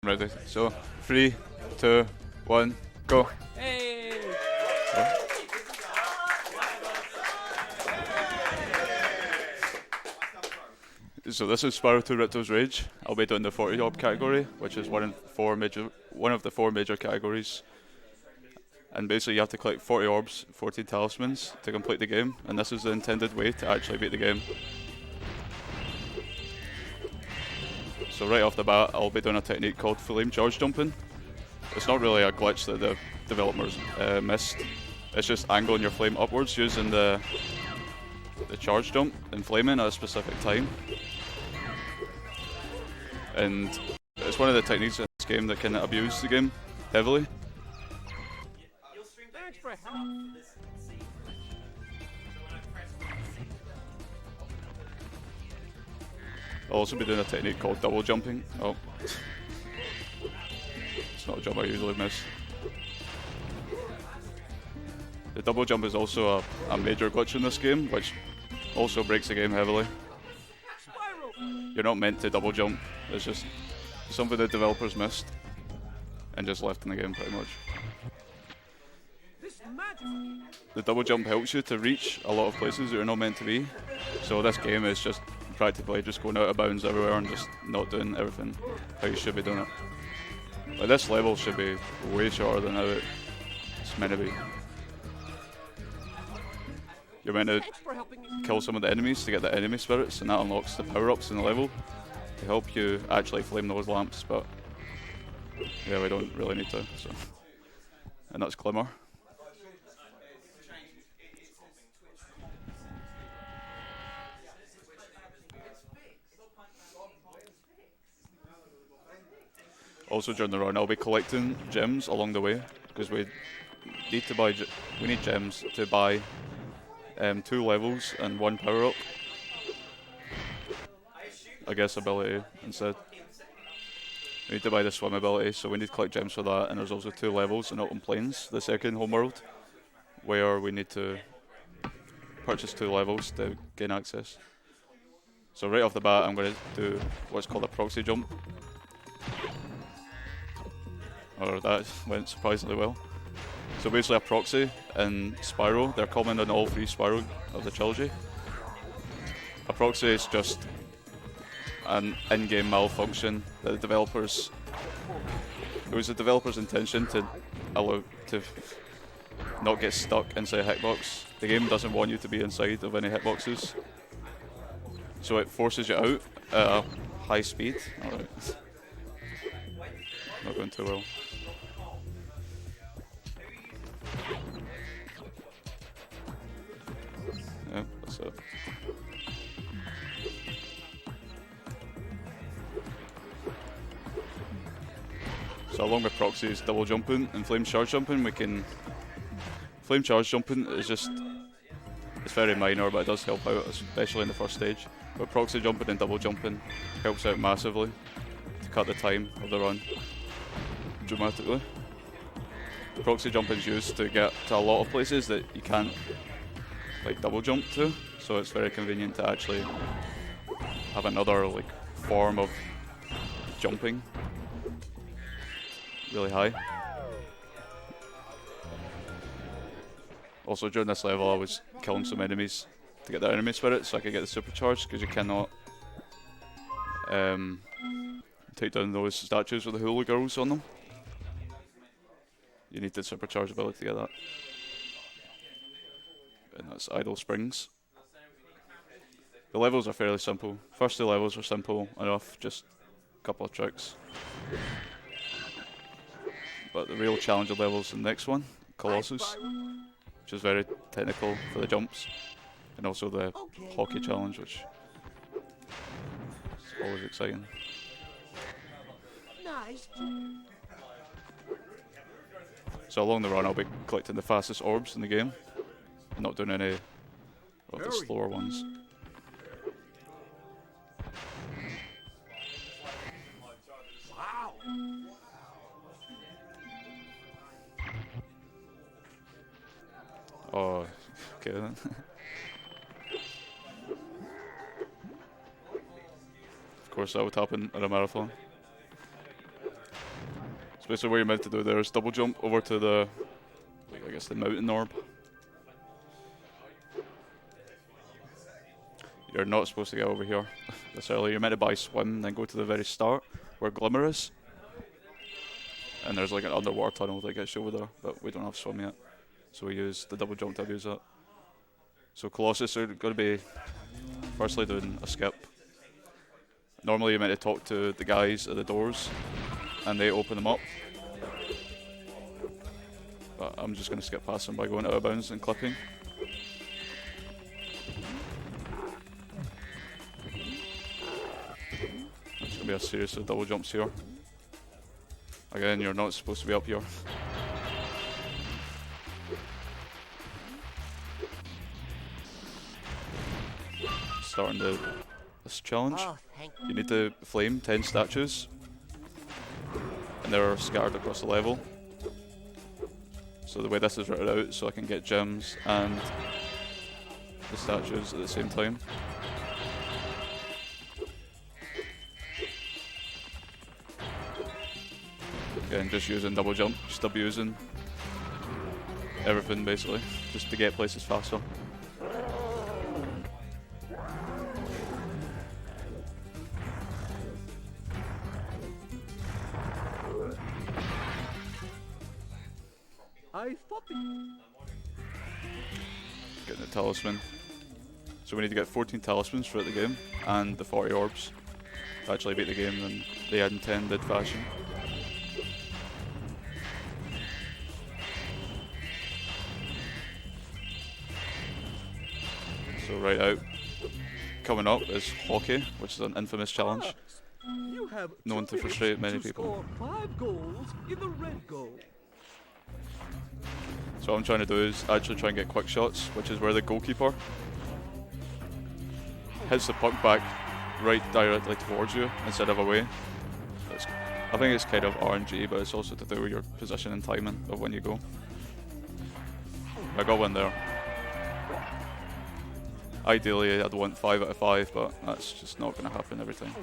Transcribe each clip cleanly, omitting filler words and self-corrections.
Ready. So, 3, 2, 1, go. Hey! So this is Spyro 2 Ripto's Rage. I'll be doing the 40 orb category, which is one of the four major categories. And basically you have to collect 40 orbs, 14 talismans to complete the game, and this is the intended way to actually beat the game. So right off the bat, I'll be doing a technique called flame charge jumping. It's not really a glitch that the developers missed. It's just angling your flame upwards using the charge jump and flaming at a specific time. And it's one of the techniques in this game that can abuse the game heavily. Thanks for help. I'll also be doing a technique called double jumping. Oh. It's not a jump I usually miss. The double jump is also a major glitch in this game, which also breaks the game heavily. Spyro! You're not meant to double jump, it's just something the developers missed and just left in the game pretty much. This is magical. The double jump helps you to reach a lot of places that you're not meant to be, so this game is just practically just going out of bounds everywhere and just not doing everything how you should be doing it. Like this level should be way shorter than how it's meant to be. You're meant to Thanks for helping me. kill some of the enemies to get the enemy spirits, and that unlocks the power-ups in the level to help you actually flame those lamps, but yeah, we don't really need to, so. And that's Glimmer. Also during the run, I'll be collecting gems along the way because we need to buy. We need gems to buy 2 levels and 1 power up. I guess ability instead. We need to buy the swim ability, so we need to collect gems for that. And there's also 2 levels in Open Plains, the second homeworld, where we need to purchase 2 levels to gain access. So right off the bat, I'm going to do what's called a proxy jump. Or that went surprisingly well. So basically a proxy in Spyro, they're common in all 3 Spyro of the trilogy. A proxy is just an in-game malfunction that the developers... It was the developer's intention to allow to not get stuck inside a hitbox. The game doesn't want you to be inside of any hitboxes. So it forces you out at a high speed. Alright. Not going too well. Yeah, that's it. So along with proxies, double jumping and flame charge jumping, we can... Flame charge jumping is just... It's very minor, but it does help out, especially in the first stage. But proxy jumping and double jumping helps out massively to cut the time of the run dramatically. Proxy jumping is used to get to a lot of places that you can't like double jump to, so it's very convenient to actually have another like form of jumping really high. Also during this level I was killing some enemies to get the enemy spirits so I could get the supercharge, because you cannot take down those statues with the hula girls on them. You need the supercharge ability to get that. And that's Idle Springs. The levels are fairly simple. First 2 levels are simple enough, just a couple of tricks. But the real challenge of levels is the next one, Colossus, which is very technical for the jumps. And also the hockey challenge, which is always exciting. Nice. So along the run I'll be collecting the fastest orbs in the game, and not doing any of the slower ones. Wow. Oh, okay then. Of course that would happen at a marathon. So basically what you're meant to do there is double jump over to the, I guess the mountain orb. You're not supposed to get over here this early. You're meant to buy swim, then go to the very start where Glimmer is. And there's like an underwater tunnel that gets you over there, but we don't have swim yet. So we use the double jump to abuse that. So Colossus are going to be firstly doing a skip. Normally you're meant to talk to the guys at the doors and they open them up. But I'm just going to skip past them by going out of bounds and clipping. There's going to be a series of double jumps here. Again, you're not supposed to be up here. Starting this challenge. You need to flame 10 statues. And they're scattered across the level. So the way this is written out, so I can get gems and the statues at the same time. Again, just using double jump, just abusing everything basically, just to get places faster. I thought Getting the talisman. So we need to get 14 talismans throughout the game and the 40 orbs to actually beat the game in the intended fashion. So right out, coming up is hockey, which is an infamous challenge, you have known to frustrate many people. Score 5 goals in the red goal. So what I'm trying to do is actually try and get quick shots, which is where the goalkeeper hits the puck back right directly towards you instead of away. I think it's kind of RNG, but it's also to do with your position and timing of when you go. I got one there. Ideally I'd want 5 out of 5, but that's just not going to happen every time.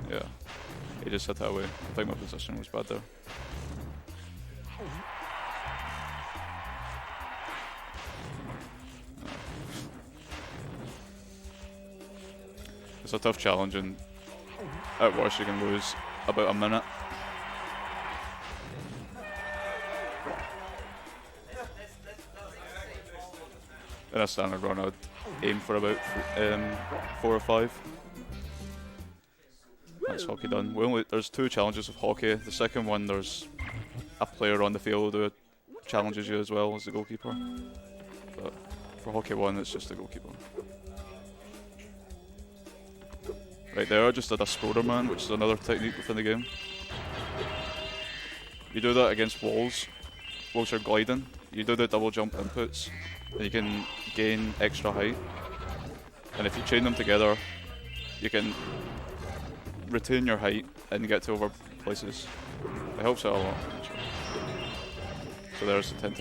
Yeah, he just hit that away. I think my position was bad there. It's a tough challenge, and at worst you can lose about a minute. In a standard run I'd aim for about 4 or 5. That's hockey done. There's 2 challenges of hockey. The second one, there's a player on the field who challenges you as well as the goalkeeper. But for hockey 1, it's just the goalkeeper. Right there, I just did a Spyro man, which is another technique within the game. You do that against walls whilst you're gliding. You do the double jump inputs, and you can gain extra height. And if you chain them together, you can retain your height and get to over places. It helps out a lot, actually. So there's the 10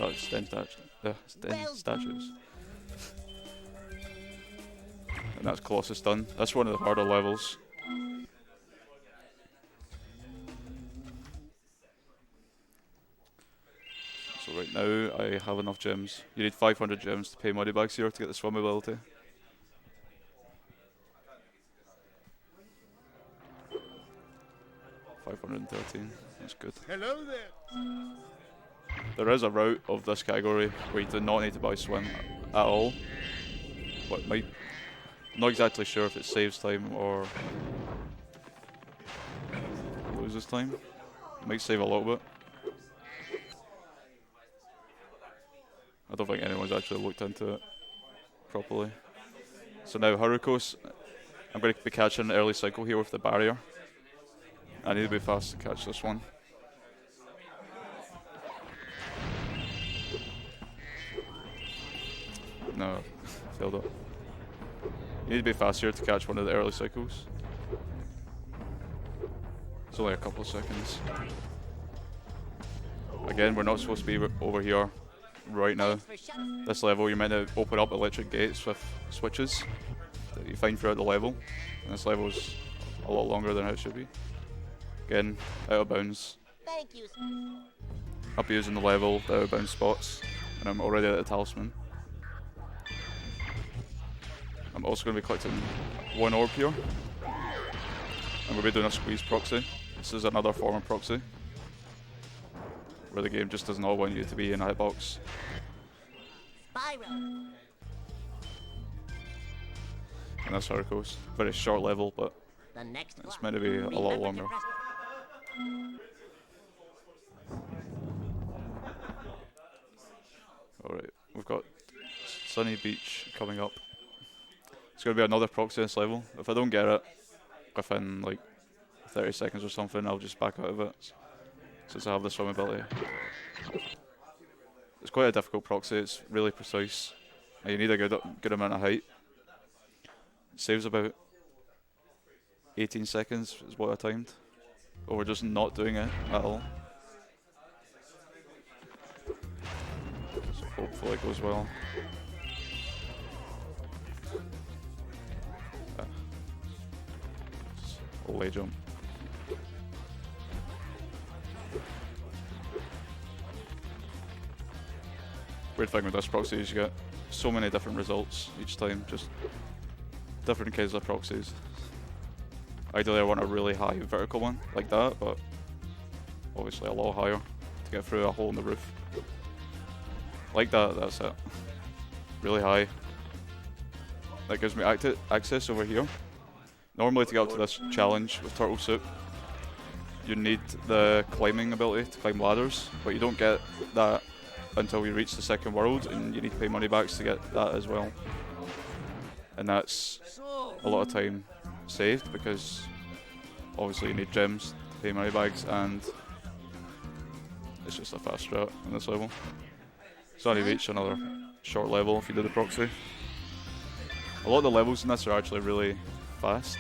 statues. And that's Colossus done. That's one of the harder levels. So right now I have enough gems. You need 500 gems to pay money bags here to get the swim ability. $513, that's good. Hello there. There is a route of this category where you do not need to buy swim at all. But I'm not exactly sure if it saves time or loses time. It might save a little bit. I don't think anyone's actually looked into it properly. So now Harukos, I'm going to be catching an early cycle here with the barrier. I need to be fast to catch this one. No, failed it. You need to be fast here to catch one of the early cycles. It's only a couple of seconds. Again, we're not supposed to be over here right now. This level, you're meant to open up electric gates with switches. that you find throughout the level, and this level is a lot longer than it should be. Again, out of bounds. Thank you. Abusing the level, the out of bounds spots, and I'm already at the talisman. I'm also going to be collecting one orb here, and we'll be doing a squeeze proxy. This is another form of proxy, where the game just does not want you to be in a hitbox. Spyro. And that's how it goes. Very short level, but The next it's one. meant to be a lot Remember to longer. press- Alright, we've got Sunny Beach coming up. It's going to be another proxy this level. If I don't get it within like 30 seconds or something, I'll just back out of it, since I have the swim ability. It's quite a difficult proxy, it's really precise, and you need a good amount of height. It saves about 18 seconds is what I timed, but we're just not doing it at all. So hopefully it goes well. Olay jump. Weird thing with this proxy is you get so many different results each time, just different kinds of proxies. Ideally I want a really high vertical one like that, but obviously a lot higher to get through a hole in the roof. Like that, that's it. Really high. That gives me access over here. Normally to get up to this challenge with Turtle Soup, you need the climbing ability to climb ladders, but you don't get that until you reach the second world, and you need to pay money backs to get that as well. And that's a lot of time saved, because obviously you need gems to pay money bags, and it's just a fast route on this level. Sunny Beach, another short level if you do the proxy. A lot of the levels in this are actually really fast.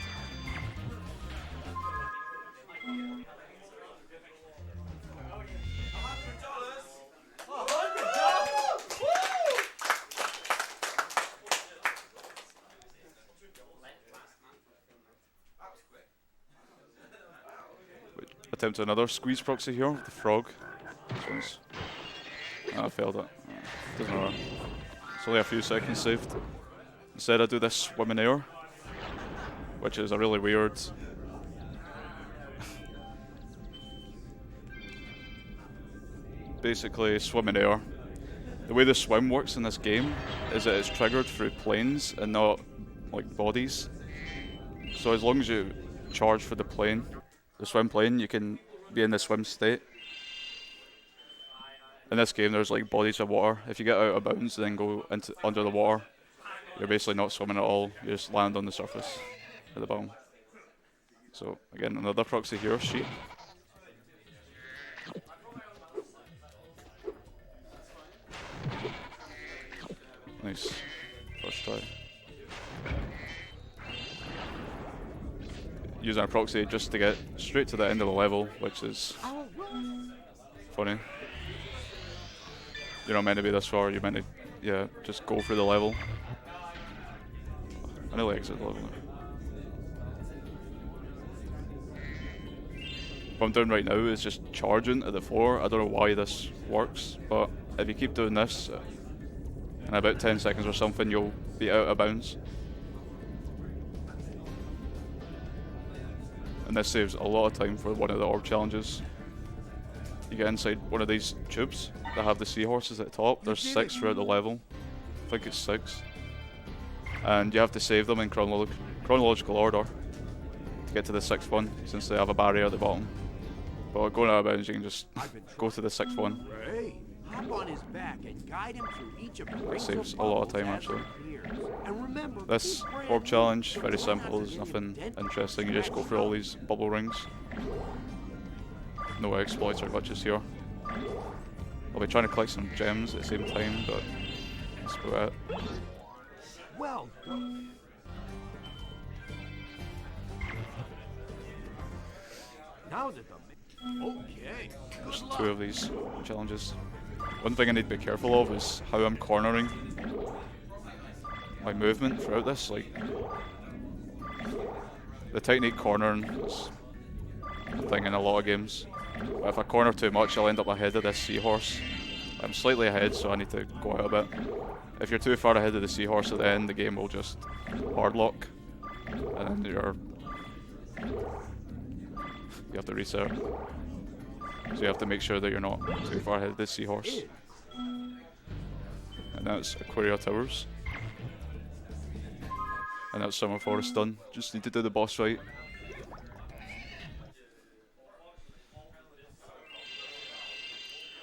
Attempt another squeeze proxy here with the frog. This one's. I failed it. Doesn't matter. It's only a few seconds saved. Instead, I do this swim in air, which is a really weird. Basically, swim in air. The way the swim works in this game is that it's triggered through planes and not like bodies. So as long as you charge for the plane, the swim plane, you can be in the swim state. In this game, there's like bodies of water. If you get out of bounds and then go into under the water, you're basically not swimming at all. You just land on the surface at the bottom. So again, another proxy here, sheep. Nice. First try. Using a proxy just to get straight to the end of the level, which is funny. You're not meant to be this far, you're meant to, yeah, just go through the level. I nearly exit the level now. What I'm doing right now is just charging at the floor. I don't know why this works, but if you keep doing this, in about 10 seconds or something, you'll be out of bounds. And this saves a lot of time for one of the orb challenges. You get inside one of these tubes that have the seahorses at the top. There's 6 throughout the level. I think it's 6. And you have to save them in chronological order to get to the 6th one, since they have a barrier at the bottom. But going out of bounds, you can just go to the 6th one. Ray, hop on his back and guide him through each of the That rings saves of a lot of bubbles time, as actually. he appears. And remember, This keep brand orb new challenge, so very you don't simple, have there's to nothing indent interesting, you just go through all these bubble rings. No exploits or glitches here. I'll be trying to collect some gems at the same time, but that's about it. Well done. Now that the okay, There's good 2 luck. of these challenges. One thing I need to be careful of is how I'm cornering my movement throughout this. Like, The technique cornering is a thing in a lot of games. But if I corner too much, I'll end up ahead of this seahorse. I'm slightly ahead, so I need to go out a bit. If you're too far ahead of the seahorse at the end, the game will just hard lock, and then you have to reset. So you have to make sure that you're not too far ahead of the seahorse. And that's Aquaria Towers. And that's Summer Forest done. Just need to do the boss fight.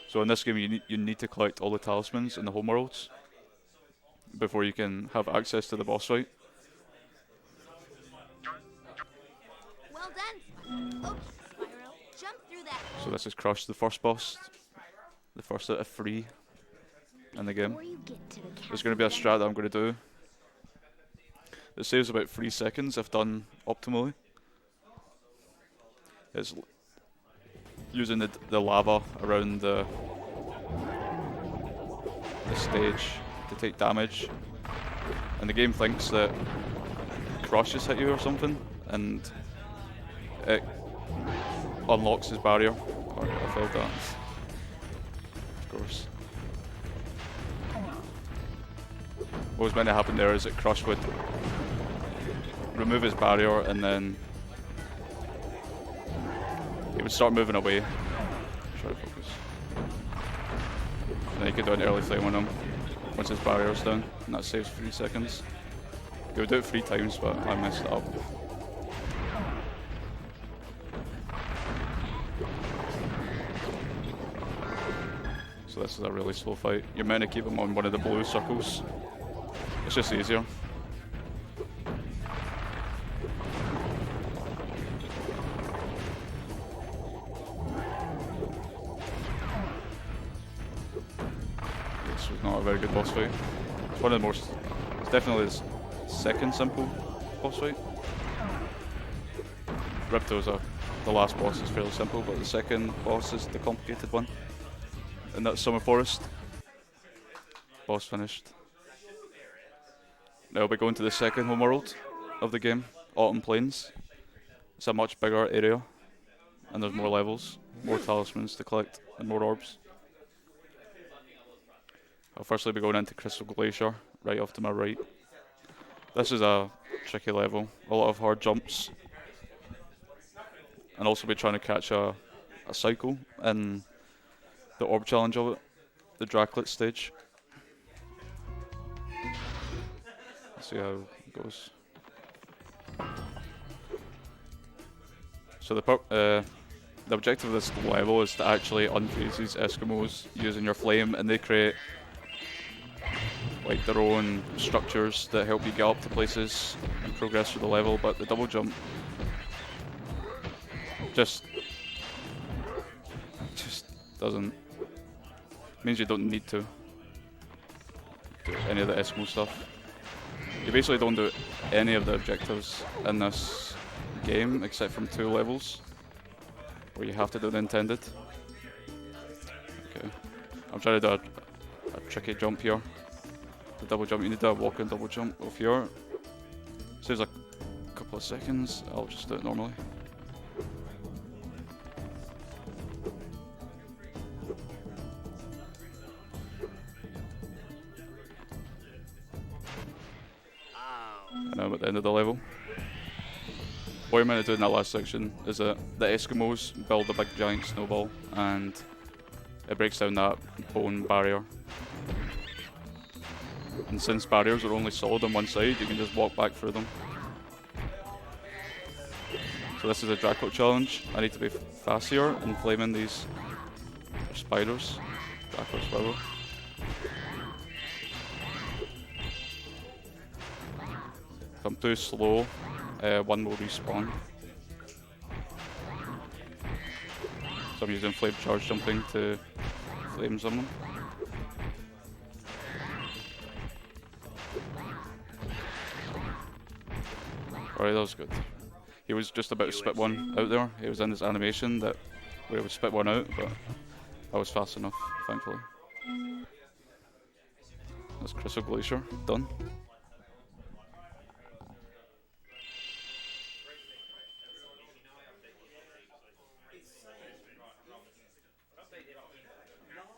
So in this game you need to collect all the talismans in the homeworlds before you can have access to the boss fight. Well done. Okay, Spyro, jump through that hole. So this is Crush, the first boss. The first out of 3 in the game. Before you get to the There's going to be a strat that I'm going to do. It saves about 3 seconds if done optimally. It's using the lava around the stage to take damage, and the game thinks that Crush has hit you or something, and it unlocks his barrier. Or I failed that. Of course. What was meant to happen there is that Crush would remove his barrier and then he would start moving away. Try to focus. And then you could do an early flame on him once his barrier's down, and that saves 3 seconds. You would do it 3 times, but I messed it up. So this is a really slow fight. You're meant to keep him on one of the blue circles. It's just easier. This was not a very good boss fight. It's one of the most, it's definitely the second simple boss fight. Ripto's the last boss is fairly simple, but the second boss is the complicated one. And that's Summer Forest. Boss finished. Now we'll be going to the second homeworld of the game, Autumn Plains. It's a much bigger area, and there's more levels, more talismans to collect, and more orbs. I'll firstly be going into Crystal Glacier, right off to my right. This is a tricky level, a lot of hard jumps, and also be trying to catch a cycle in the orb challenge of it, the Draclet stage. Let's see how it goes. So the objective of this level is to actually unfreeze these Eskimos using your flame, and they create like their own structures that help you get up to places and progress through the level. But the double jump just doesn't, means you don't need to do any of the Eskimo stuff. You basically don't do any of the objectives in this game except from 2 levels where you have to do the intended. Okay, I'm trying to do a tricky jump here. The double jump, you need to walk and double jump off here. Saves a couple of seconds. I'll just do it normally. And now I'm at the end of the level. What you're meant to do in that last section is that the Eskimos build a big giant snowball and it breaks down that bone barrier. And since barriers are only solid on one side, you can just walk back through them. So this is a Dracula challenge. I need to be fast here and flaming these spiders. Dracula Spyro. If I'm too slow, one will respawn. So I'm using flame charge jumping to flame someone. Alright, that was good. He was just about to spit one out there. He was in his animation that where he would spit one out, but I was fast enough, thankfully. That's Crystal Glacier, done.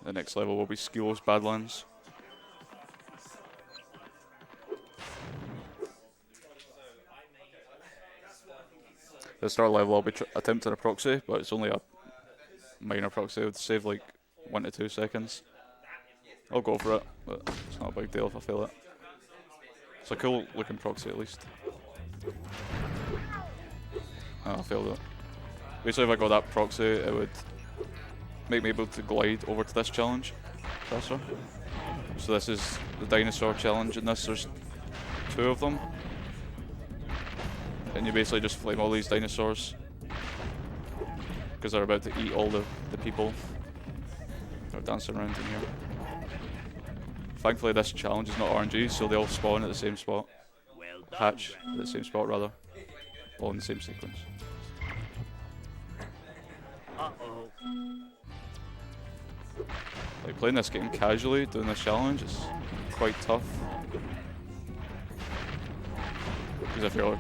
The next level will be Skillo's Badlands. The start level I'll be attempting a proxy, but it's only a minor proxy. It would save like 1 to 2 seconds. I'll go for it, but it's not a big deal if I fail it. It's a cool looking proxy at least. Oh, I failed it. Basically if I got that proxy it would make me able to glide over to this challenge faster. So this is the dinosaur challenge, and there's 2 of them. And you basically just flame all these dinosaurs because they're about to eat all the people that are dancing around in here. Thankfully this challenge is not RNG, so they all spawn at the same spot. Well done, Hatch Ren. at the same spot rather. All in the same sequence. Uh-oh. Like playing this game casually, doing this challenge is quite tough. Because if you're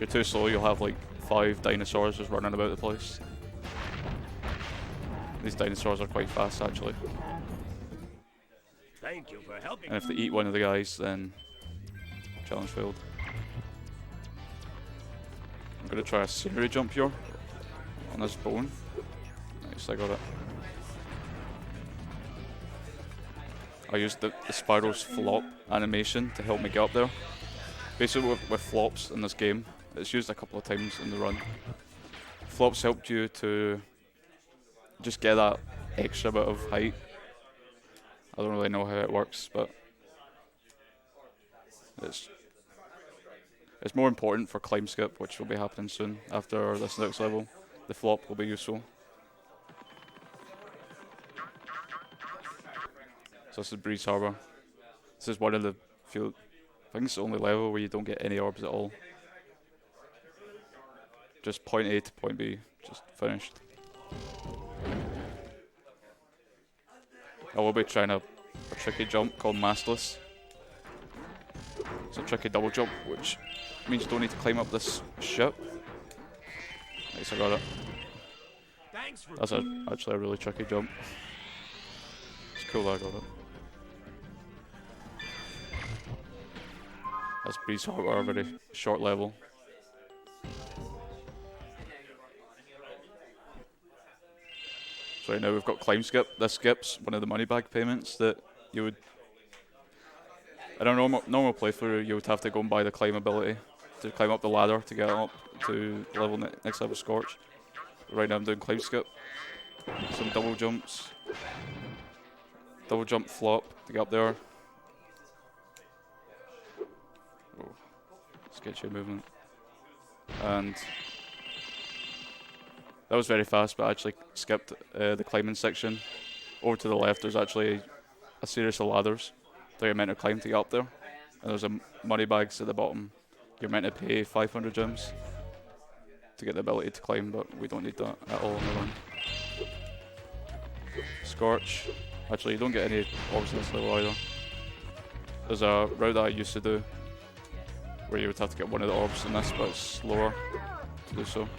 too slow, you'll have like 5 dinosaurs just running about the place. These dinosaurs are quite fast actually. Thank you for helping. And if they eat one of the guys, then challenge failed. I'm gonna try a scenery jump here on this bone. Nice, I got it. I used the Spyro's flop animation to help me get up there. Basically with flops in this game, it's used a couple of times in the run. Flops helped you to just get that extra bit of height. I don't really know how it works, but it's more important for climb skip, which will be happening soon after this next level. The flop will be useful. So this is Breeze Harbour. This is one of the few, I think it's the only level where you don't get any orbs at all. Just point A to point B, just finished. I will be trying a tricky jump called Mastless. It's a tricky double jump, which means you don't need to climb up this ship. Nice, I got it. Thanks for That's actually a really tricky jump. It's cool that I got it. That's Breeze Harbour, a very short level. So right now we've got climb skip. This skips one of the money bag payments that you would, in a normal playthrough, you would have to go and buy the climb ability to climb up the ladder to get up to level next level Scorch. Right now I'm doing climb skip. Some double jumps. Double jump flop to get up there. Oh, sketchy movement. And that was very fast, but I actually skipped the climbing section. Over to the left, there's actually a series of ladders that you're meant to climb to get up there. And there's a money bags at the bottom. You're meant to pay 500 gems to get the ability to climb, but we don't need that at all in the run. Scorch. Actually, you don't get any orbs in this level either. There's a route that I used to do where you would have to get one of the orbs in this, but it's slower to do so.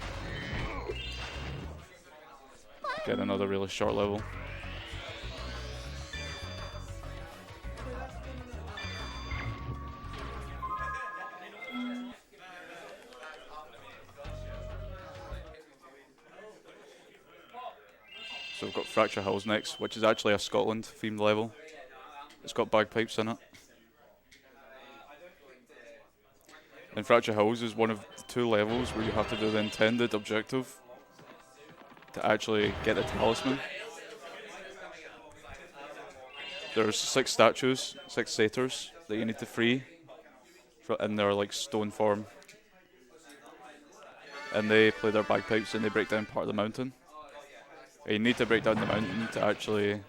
Get another really short level. So we've got Fracture Hills next, which is actually a Scotland themed level. It's got bagpipes in it. And Fracture Hills is one of the 2 levels where you have to do the intended objective to actually get the talisman. There's 6 statues, 6 satyrs that you need to free in their like stone form. And they play their bagpipes and they break down part of the mountain. And you need to break down the mountain to actually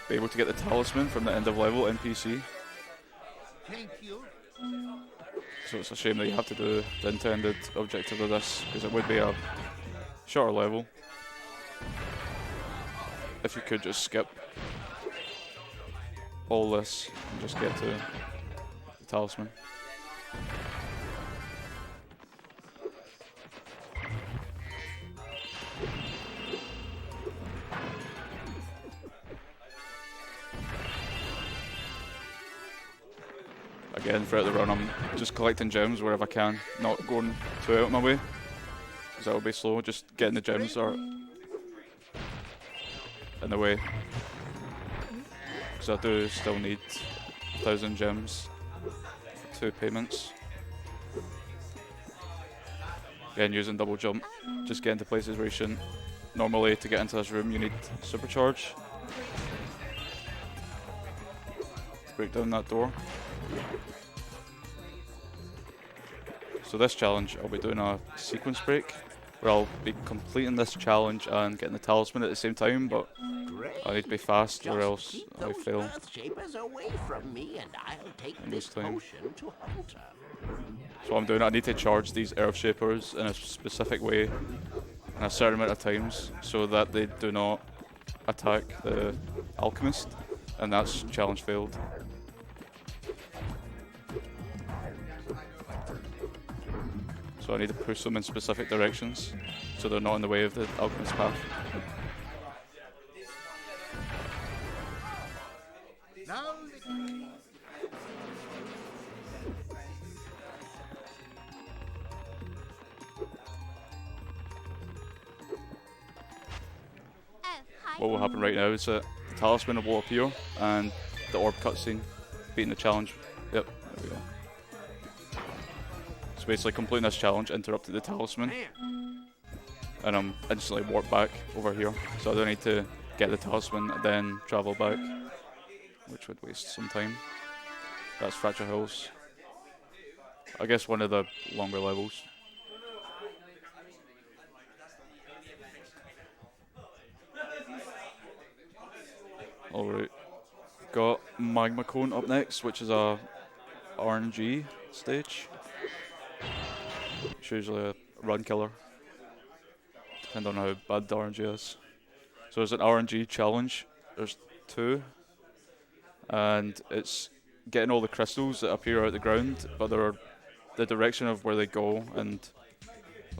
be able to get the talisman from the end of level NPC. Thank you. So it's a shame that you have to do the intended objective of this, because it would be a shorter level if you could just skip all this and just get to the talisman. Again, throughout the run, I'm just collecting gems wherever I can, not going too out of my way, because that will be slow. Just getting the gems are in the way, because I do still need 1,000 gems for 2 payments. Again, using double jump, just get into places where you shouldn't. Normally, to get into this room, you need supercharge to break down that door. So this challenge, I'll be doing a sequence break, where I'll be completing this challenge and getting the talisman at the same time, but I need to be fast or else Keep I those fail earth shapers away from me, and I'll take in this this time. potion to Hunter. So I'm doing, I need to charge these earth shapers in a specific way in a certain amount of times so that they do not attack the alchemist, and that's challenge failed. So I need to push them in specific directions so they're not in the way of the alchemist path. Now What will happen right now is that the talisman will appear and the orb cutscene, beating the challenge. Yep, there we go. So basically completing this challenge interrupted the talisman, Man, and I'm instantly warped back over here. So I don't need to get the talisman and then travel back, which would waste some time. That's Fracture Hills. I guess one of the longer levels. Alright. Got Magma Cone up next, which is a RNG stage. It's usually a run killer, depending on how bad the RNG is. So there's an RNG challenge. There's 2, and it's getting all the crystals that appear out the ground, but the direction of where they go and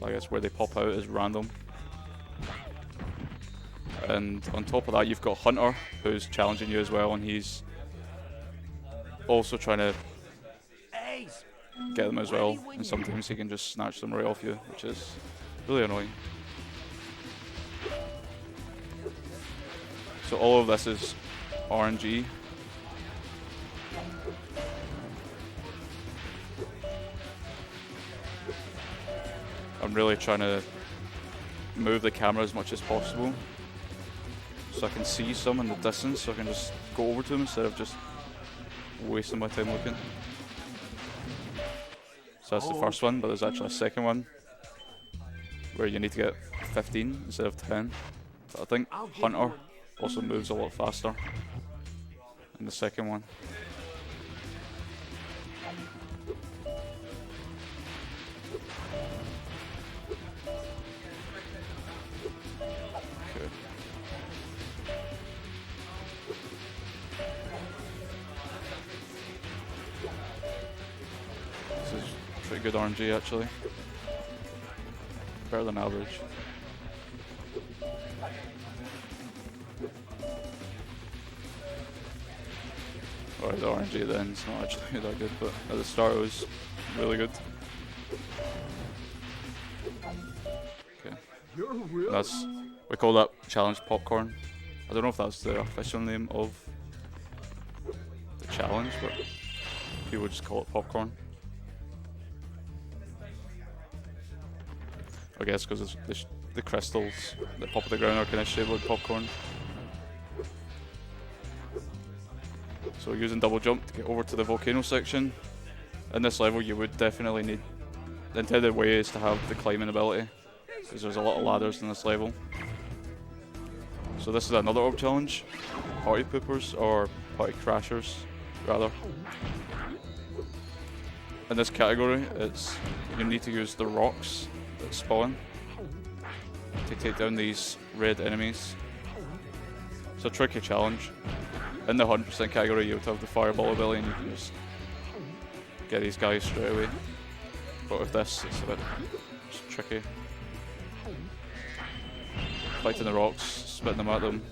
I guess where they pop out is random. And on top of that, you've got Hunter, who's challenging you as well, and he's also trying to Ace, get them as well, and sometimes he can just snatch them right off you, which is really annoying. So all of this is RNG. I'm really trying to move the camera as much as possible so I can see some in the distance, so I can just go over to them instead of just wasting my time looking. So that's the first one, but there's actually a second one where you need to get 15 instead of 10. But I think Hunter also moves a lot faster in the second one. Okay. This is pretty good RNG actually. Better than average. Alright, the RNG then it's not actually that good, but at the start it was really good. Okay. That's, we call that challenge popcorn. I don't know if that's the official name of the challenge, but people just call it popcorn. I guess because the crystals that pop at the ground are kind of shaped like popcorn. So we're using double jump to get over to the volcano section. In this level you would definitely need, the intended way is to have the climbing ability, because there's a lot of ladders in this level. So this is another orb challenge, party poopers, or party crashers rather. In this category it's, you need to use the rocks that spawn to take down these red enemies. It's a tricky challenge. In the 100% category you would have the fireball ability and you can just get these guys straight away. But with this it's a bit tricky. Collecting the rocks, spitting them at them.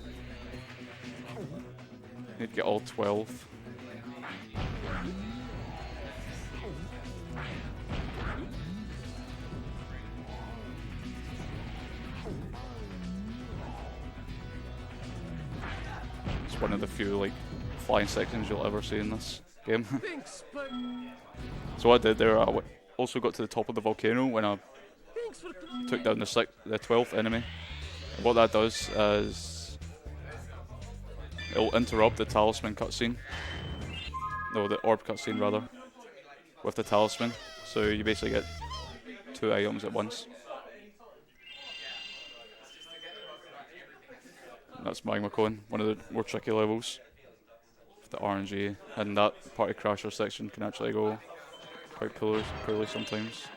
You need to get all 12. It's one of the few like flying sections you'll ever see in this game. Thanks, but So what I did there, also got to the top of the volcano when I thanks for took down the 12th enemy. What that does is it'll interrupt the talisman cutscene. No, the orb cutscene rather, with the talisman. So you basically get 2 items at once. And that's Magma Cone, one of the more tricky levels with the RNG, and that party crasher section can actually go quite poorly sometimes.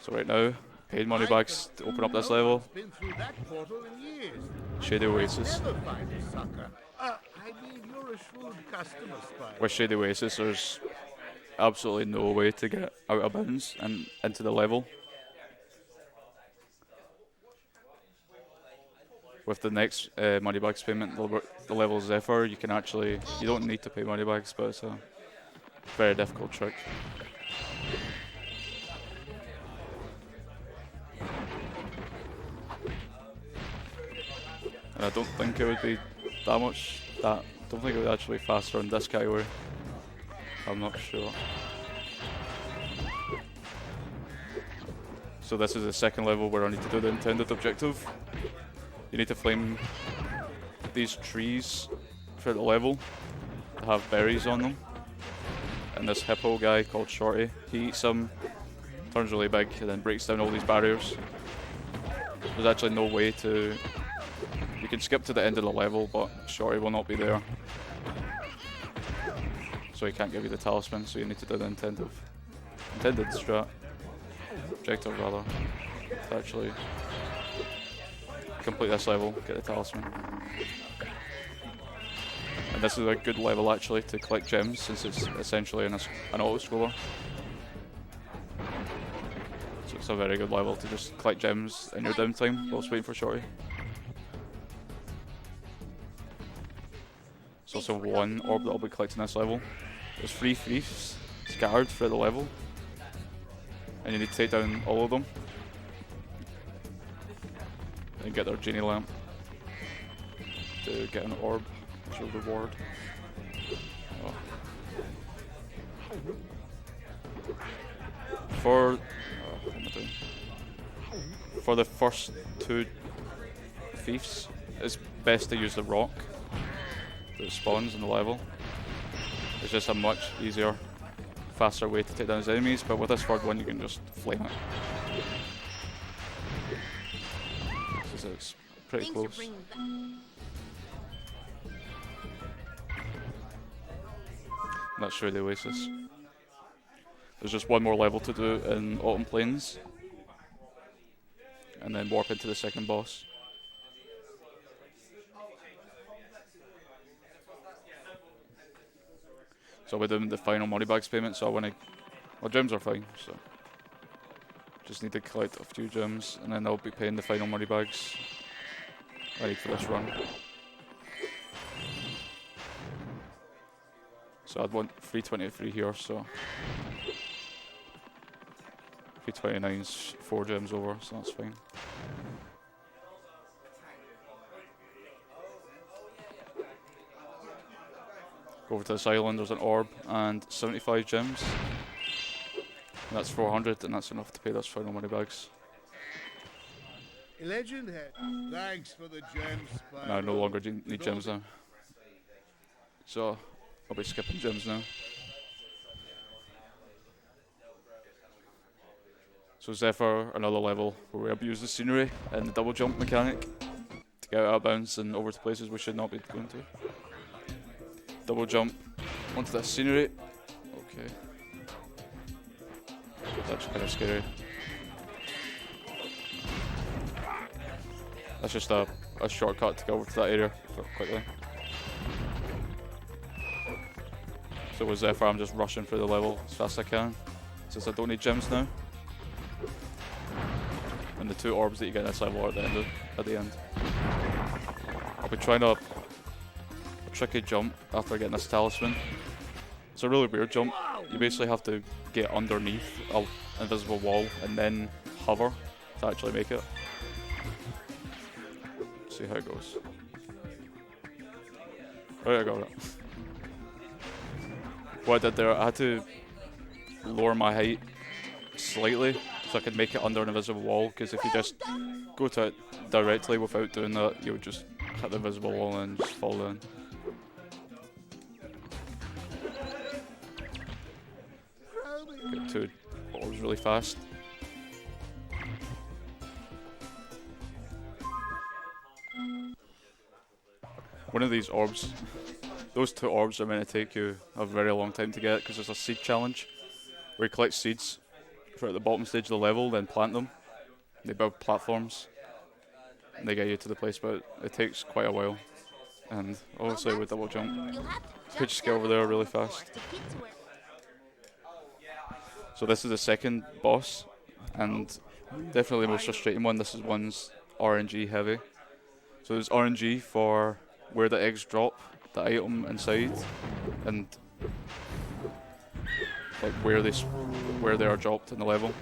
So right now, paid money bags to open up this level. Been through that portal in years. Shady Oasis. Never find a sucker. I mean, you're a shrewd customer, Spyro. With Shady Oasis, there's absolutely no way to get out of bounds and into the level. With the next moneybags payment, the level Zephyr, you don't need to pay moneybags, but it's a very difficult trick. And I don't think it would be I don't think it would actually be faster in this category. I'm not sure. So this is the second level where I need to do the intended objective. You need to flame these trees throughout the level that have berries on them. And this hippo guy called Shorty, he eats them, turns really big, and then breaks down all these barriers. There's actually no way to... You can skip to the end of the level, but Shorty will not be there. So he can't give you the talisman, so you need to do the intended strat. Objective rather. To actually complete this level, get the talisman. And this is a good level actually to collect gems, since it's essentially an auto-scroller. So it's a very good level to just collect gems in your downtime whilst waiting for Shorty. There's also one orb that I'll be collecting this level. There's 3 thieves scattered throughout the level, and you need to take down all of them and get their genie lamp to get an orb as your reward. Oh. What am I doing? For the first 2 thieves, it's best to use the rock that spawns in the level. It's just a much easier, faster way to take down his enemies, but with this third one you can just flame it. So it's pretty Thanks for close. bringing that. And that's Shady Oasis. There's just one more level to do in Autumn Plains, and then warp into the second boss. So we're doing the final moneybags payment, so well, gems are fine, so just need to collect a few gems, and then I'll be paying the final moneybags I need for this run. So I'd want 323 here, so 329's 4 gems over, so that's fine. Go over to this island, there's an orb and 75 gems. And that's 400, and that's enough to pay those final moneybags. Legend head. Thanks for the gems, Spyro. And I no longer need gems now. So I'll be skipping gems now. So Zephyr, another level where we abuse the scenery and the double jump mechanic to get out of bounds and over to places we should not be going to. Double jump onto that scenery. Okay. It's actually kind of scary. That's just a shortcut to get over to that area quickly. So with Zephyr, I'm just rushing through the level as fast as I can, since I don't need gems now. And the 2 orbs that you get in this level are at the end. I'll be trying a tricky jump after getting this talisman. It's a really weird jump. You basically have to get underneath an invisible wall and then hover to actually make it. See how it goes. Right, I got it. What I did there, I had to lower my height slightly so I could make it under an invisible wall, because if you just go to it directly without doing that, you'll just hit the invisible wall and just fall down. Get 2 orbs really fast. One of these orbs, those 2 orbs are meant to take you a very long time to get, because there's a seed challenge where you collect seeds for at the bottom stage of the level, then plant them. They build platforms and they get you to the place, but it takes quite a while. And obviously with double jump, You'll have to could just get over there really fast. to get to where So this is the second boss, and definitely the most frustrating one. This is one's RNG heavy. So there's RNG for where the eggs drop, the item inside, and like where they are dropped in the level.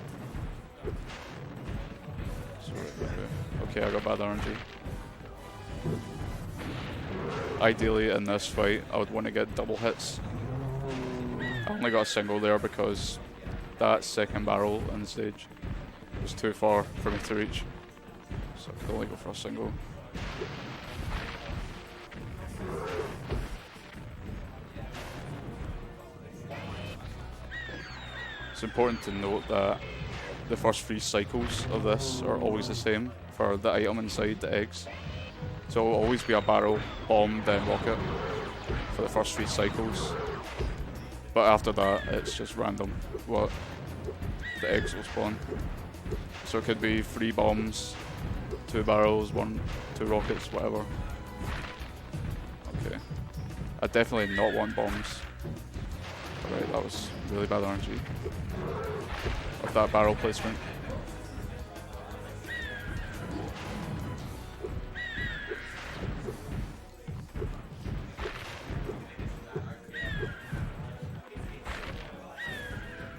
So, okay, I got bad RNG. Ideally in this fight, I would want to get double hits. I only got a single there because that second barrel on the stage was too far for me to reach, so I could only go for a single. It's important to note that the first 3 cycles of this are always the same for the item inside the eggs. So it will always be a barrel, bomb, then rocket for the first 3 cycles. But after that, it's just random what the eggs will spawn. So it could be 3 bombs, 2 barrels, 2 rockets, whatever. Okay. I definitely not want bombs. Right, that was really bad RNG of that barrel placement.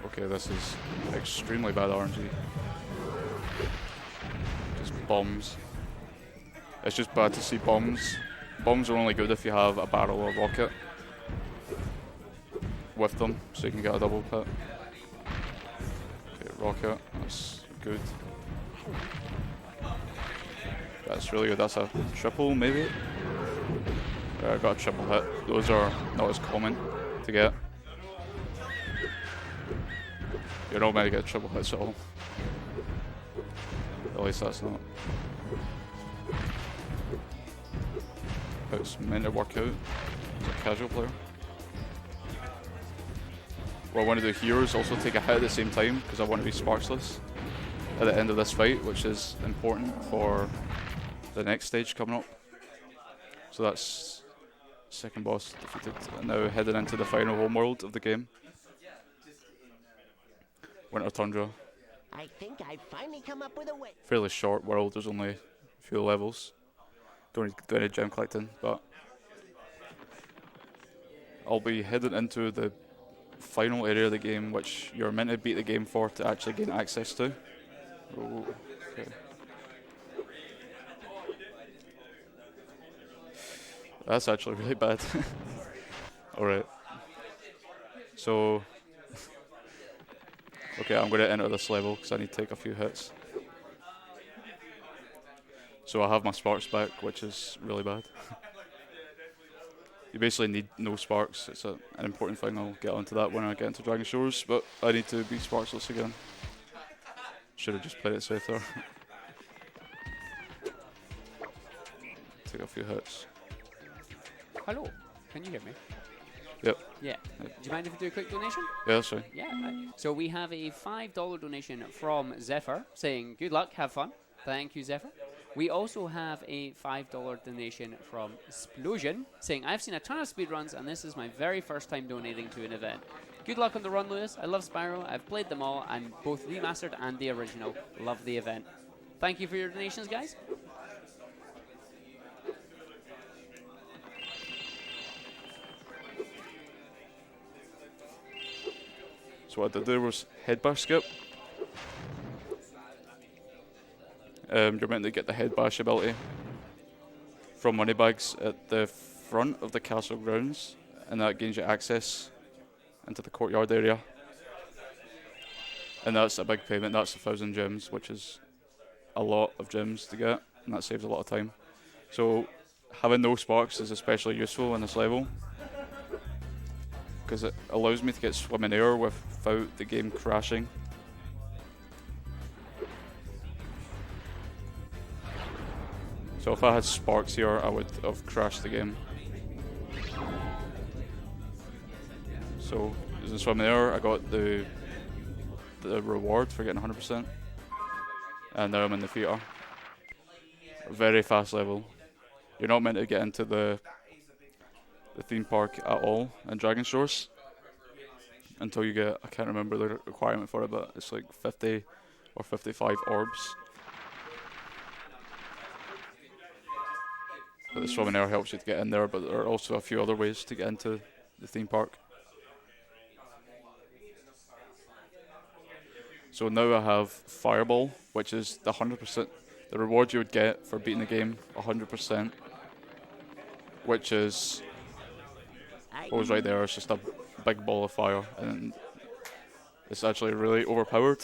Okay, this is extremely bad RNG. Just bombs. It's just bad to see bombs. Bombs are only good if you have a barrel or rocket with them, so you can get a double pit. Okay, rocket, that's good. That's really good, that's a triple maybe? I got a triple hit. Those are not as common to get. You're not meant to get triple hits at all. At least that's not how it's meant to work out as a casual player. What I want to do here is also take a hit at the same time, because I want to be sparksless at the end of this fight, which is important for the next stage coming up. So that's second boss defeated, and now heading into the final homeworld of the game. Winter Tundra. I think I finally come up with a way. Fairly short world, there's only a few levels. Don't need to do any gem collecting, but I'll be heading into the final area of the game, which you're meant to beat the game for to actually gain access to. Oh, okay. That's actually really bad. Alright. So, okay, I'm going to enter this level because I need to take a few hits. So I have my sparks back, which is really bad. You basically need no sparks. It's an important thing. I'll get onto that when I get into Dragon Shores, but I need to be sparksless again. Should have just played it safe there. Take a few hits. Hello, can you hear me? Yep. Yeah. Do you mind if we do a quick donation? Yeah, that's fine. Yeah. So we have a $5 donation from Zephyr saying, good luck, have fun. Thank you, Zephyr. We also have a $5 donation from Splosion saying, I've seen a ton of speedruns and this is my very first time donating to an event. Good luck on the run, Lewis. I love Spyro. I've played them all, and both remastered and the original. Love the event. Thank you for your donations, guys. So what I did there was head bash skip. You're meant to get the head bash ability from Moneybags at the front of the castle grounds, and that gains you access into the courtyard area. And that's a big payment. That's 1,000 gems, which is a lot of gems to get, and that saves a lot of time. So having no sparks is especially useful in this level, because it allows me to get swim in air without the game crashing. So if I had sparks here, I would have crashed the game. So using swim in air, I got the reward for getting 100%, and now I'm in the theatre. A very fast level. You're not meant to get into the theme park at all in Dragon Shores until you get, I can't remember the requirement for it, but it's like 50 or 55 orbs. But the swimming air helps you to get in there, but there are also a few other ways to get into the theme park. So now I have Fireball, which is the 100%, the reward you would get for beating the game 100%, which is what was right there. It's just a big ball of fire, and it's actually really overpowered.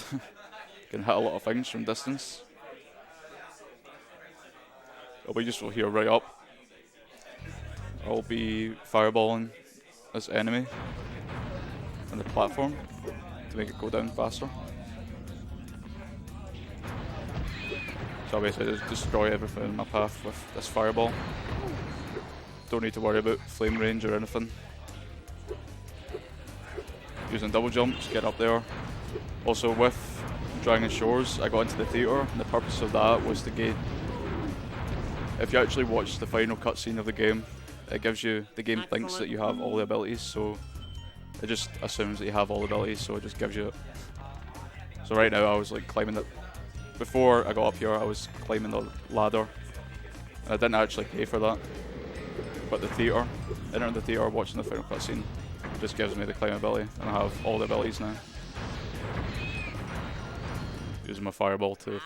Can hit a lot of things from distance. It'll be useful here right up. I'll be fireballing this enemy on the platform to make it go down faster. So basically just destroy everything in my path with this fireball. Don't need to worry about flame range or anything. Using double jumps, get up there. Also with Dragon Shores, I got into the theatre, and the purpose of that was to gain. If you actually watch the final cutscene of the game, it gives you, the game thinks that you have all the abilities, so it just assumes that you have all the abilities, so it just gives you it. So right now I was like climbing it. Before I got up here, I was climbing the ladder, and I didn't actually pay for that. But the theatre, entering the theatre, watching the final cutscene, just gives me the climbing ability, and I have all the abilities now. Using my fireball to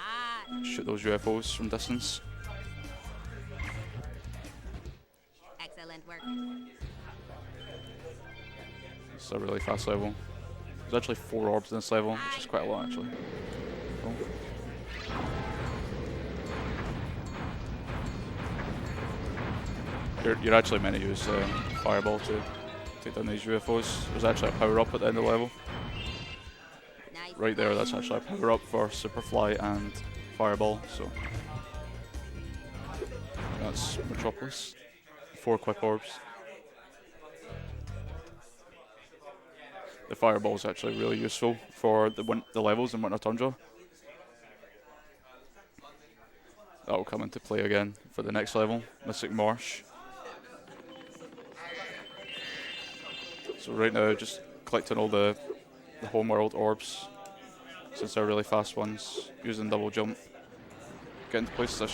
shoot those UFOs from distance. Excellent work. It's a really fast level. There's actually 4 orbs in this level, which is quite a lot actually. Cool. You're actually meant to use fireball to take down these UFOs. There's actually a power up at the end of the level. Nice. Right there, that's actually a power up for Superfly and Fireball, so that's Metropolis. 4 quick orbs. The Fireball is actually really useful for the levels in Winter Tundra. That will come into play again for the next level, Mystic Marsh. So right now, just collecting all the homeworld orbs, since they're really fast ones, using double jump. Getting to places I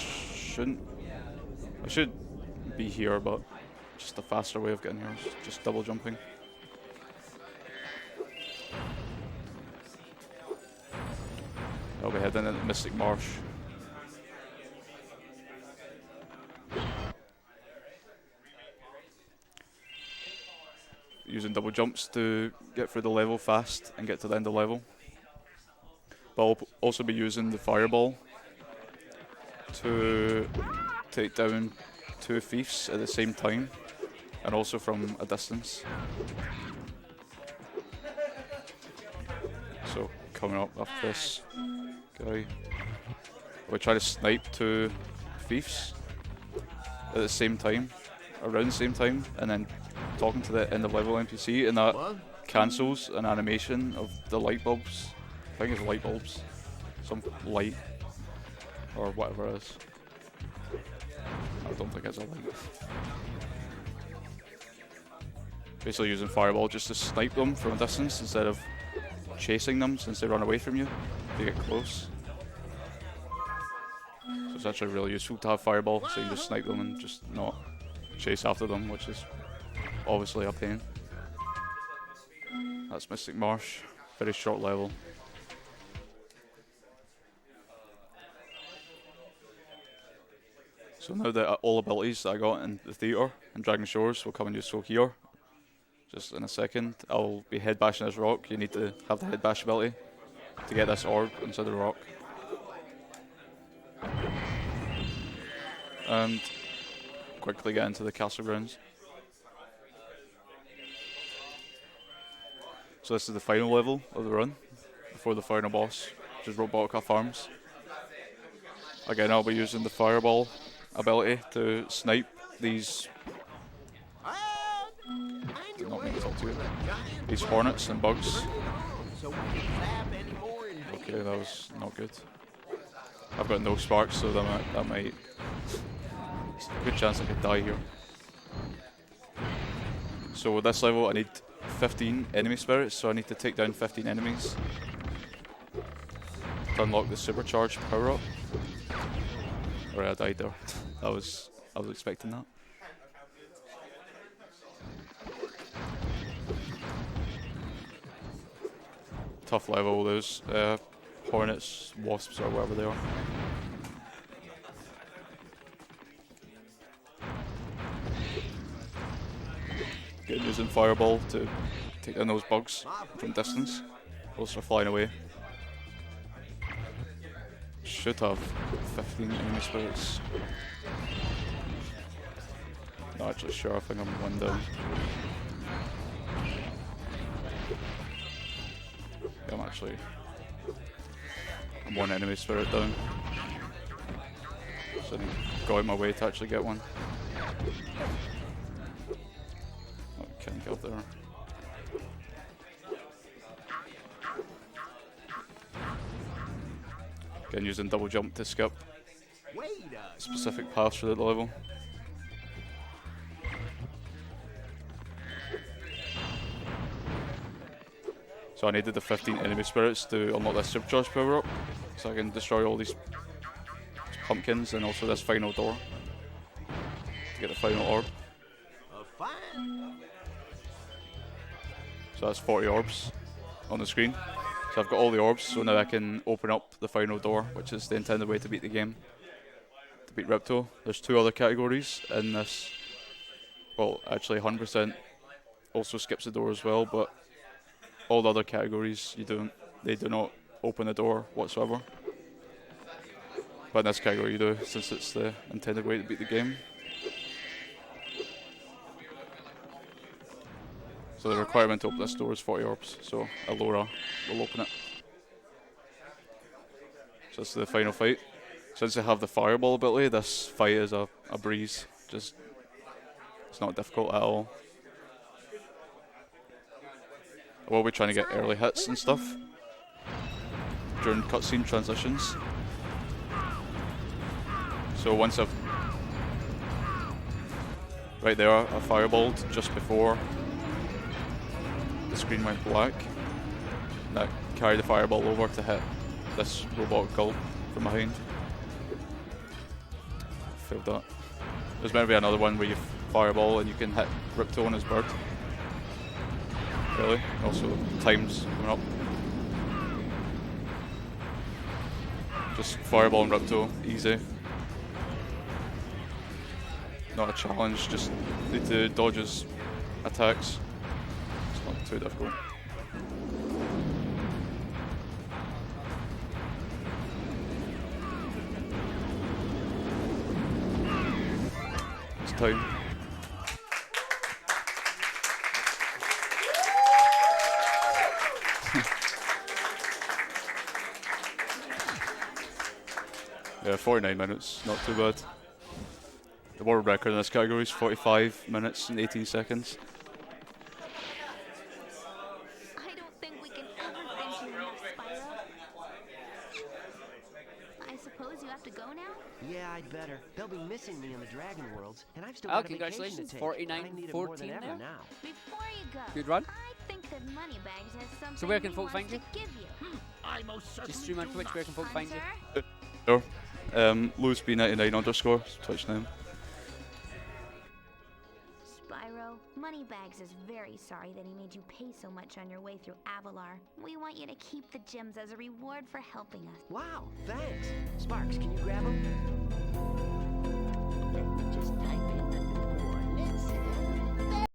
should be here, but just a faster way of getting here is just double jumping. I'll be heading into Mystic Marsh. Using double jumps to get through the level fast and get to the end of the level. But I'll also be using the fireball to take down 2 thieves at the same time, and also from a distance. So coming up after this guy, we try to snipe 2 thieves at the same time, around the same time, and then talking to the end of level NPC, and that cancels an animation of the light bulbs. I think it's light bulbs, some light or whatever it is. I don't think it's a light. Basically using fireball just to snipe them from a distance instead of chasing them, since they run away from you if you get close. So it's actually really useful to have fireball, so you just snipe them and just not chase after them, which is obviously a pain. That's Mystic Marsh, very short level. So now that all abilities that I got in the theatre and Dragon Shores will come in useful here. Just in a second, I'll be head bashing this rock. You need to have the head bash ability to get this orb inside the rock. And quickly get into the castle grounds. So this is the final level of the run before the final boss, which is Robotica Farms. Again, I'll be using the fireball ability to snipe these. Did not mean to talk to you. These hornets and bugs. Okay, that was not good. I've got no sparks, so that might. It's a good chance I could die here. So with this level, I need 15 enemy spirits, so I need to take down 15 enemies to unlock the supercharged power up. Alright, I died there. I was expecting that. Tough level, those hornets, wasps, or whatever they are. Good, using fireball to take down those bugs from distance. Those are flying away. Should have 15 enemy spirits. Not actually sure, I think I'm one down. Yeah, I'm one enemy spirit down. So I need to go out my way to actually get one. Oh, can't get up there. Again, using double jump to skip specific paths through the level. So I needed the 15 enemy spirits to unlock this supercharged power up, so I can destroy all these pumpkins and also this final door to get the final orb. So that's 40 orbs on the screen. So I've got all the orbs, so now I can open up the final door, which is the intended way to beat the game. To beat Ripto. There's 2 other categories in this. Well, actually 100% also skips the door as well, but all the other categories they do not open the door whatsoever. But in this category you do, since it's the intended way to beat the game. So the requirement to open this door is 40 orbs, so Alora will open it. So this is the final fight. Since I have the fireball ability, this fight is a breeze. Just, it's not difficult at all. I will be trying to get early hits and stuff during cutscene transitions. So once I've... Right there, I fireballed just before the screen went black. And that carried the fireball over to hit this robotic gull from behind. Failed that. There's meant to be another one where you fireball and you can hit Ripto on his bird. Really? Also, time's coming up. Just fireball and Ripto, easy. Not a challenge, just need to dodge his attacks. It's not too difficult. It's time. Yeah, 49 minutes, not too bad. The world record in this category is 45 minutes and 18 seconds. I don't think we can ever thank you enough, Spyro. I suppose you have to go now? Yeah, I'd better. They'll be missing me in the Dragon Worlds, and I've still got a vacation to congratulations, take. 49, I need it 14 more than ever there. now. Before you go, Good run. I think that Moneybags has something So where can he folk wants find you? to give you. I most certainly Just stream on do Twitch, not. where can folk find you? Hunter? Sure. LewsB99_ Twitch name. Spyro, Moneybags is very sorry that he made you pay so much on your way through Avalar. We want you to keep the gems as a reward for helping us. Wow, thanks. Sparks, can you grab them?